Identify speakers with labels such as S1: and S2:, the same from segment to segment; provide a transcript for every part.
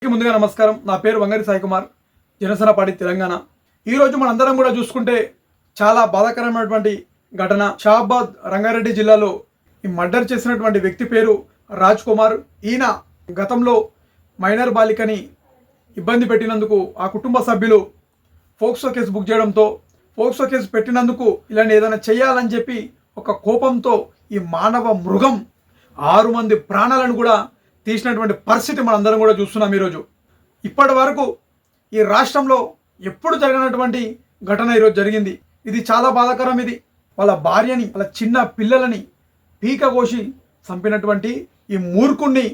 S1: ముందుగా నమస్కారం. నా పేరు వంగరి సాయి కుమార్, జనసేన పార్టీ తెలంగాణ. ఈరోజు మనందరం కూడా చూసుకుంటే చాలా బాధాకరమైనటువంటి ఘటన. షాబాద్ రంగారెడ్డి జిల్లాలో ఈ మర్డర్ చేసినటువంటి వ్యక్తి పేరు రాజ్ కుమార్. ఈయన గతంలో మైనర్ బాలికని ఇబ్బంది పెట్టినందుకు ఆ కుటుంబ సభ్యులు పోక్సో కేసు బుక్ చేయడంతో పోక్సో కేసు పెట్టినందుకు ఇలాంటి ఏదైనా చేయాలని చెప్పి ఒక కోపంతో ఈ మానవ మృగం 6 మంది ప్రాణాలను కూడా తీసినటువంటి పరిస్థితి మనందరం కూడా చూస్తున్నాం. ఈరోజు ఇప్పటి వరకు ఈ రాష్ట్రంలో ఎప్పుడు జరిగినటువంటి ఘటన ఈరోజు జరిగింది. ఇది చాలా బాధాకరం. ఇది వాళ్ళ భార్యని, వాళ్ళ చిన్న పిల్లలని పీక కోసి చంపినటువంటి ఈ మూర్ఖుణ్ణి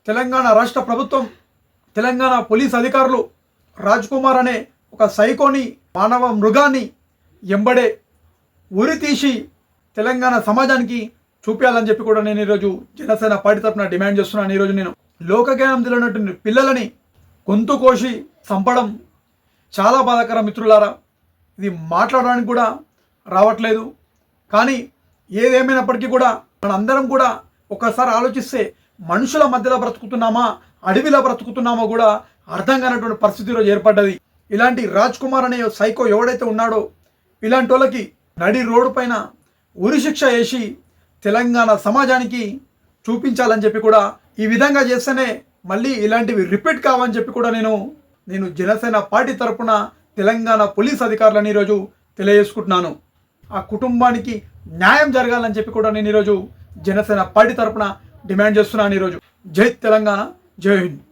S1: తెలంగాణ రాష్ట్ర ప్రభుత్వం, తెలంగాణ పోలీస్ అధికారులు రాజ్ కుమార్ అనే ఒక సైకోని, మానవ మృగాన్ని ఎంబడే ఉరి తీసి తెలంగాణ సమాజానికి చూపించాలని చెప్పి కూడా నేను ఈరోజు జనసేన పార్టీ తరఫున డిమాండ్ చేస్తున్నాను. ఈరోజు నేను లోకజ్ఞానం తెలియనటువంటి పిల్లలని గొంతు కోసి చంపడం చాలా బాధాకరం మిత్రులారా. ఇది మాట్లాడడానికి కూడా రావట్లేదు. కానీ ఏదేమైనప్పటికీ కూడా మనందరం కూడా ఒకసారి ఆలోచిస్తే మనుషుల మధ్యలో బ్రతుకుతున్నామా, అడవిలో బ్రతుకుతున్నామో కూడా అర్థం కానటువంటి పరిస్థితి ఈరోజు ఏర్పడ్డది. ఇలాంటి రాజ్ కుమార్ అనే సైకో ఎవడైతే ఉన్నాడో ఇలాంటి వాళ్ళకి నడి రోడ్డు పైన ఉరిశిక్ష వేసి తెలంగాణ సమాజానికి చూపించాలని చెప్పి కూడా, ఈ విధంగా చేస్తేనే మళ్ళీ ఇలాంటివి రిపీట్ కావని చెప్పి కూడా నేను జనసేన పార్టీ తరపున తెలంగాణ పోలీస్ అధికారులను ఈరోజు తెలియజేసుకుంటున్నాను. ఆ కుటుంబానికి న్యాయం జరగాలని చెప్పి కూడా నేను ఈరోజు జనసేన పార్టీ తరపున డిమాండ్ చేస్తున్నాను. ఈరోజు జై తెలంగాణ, జై హింద్.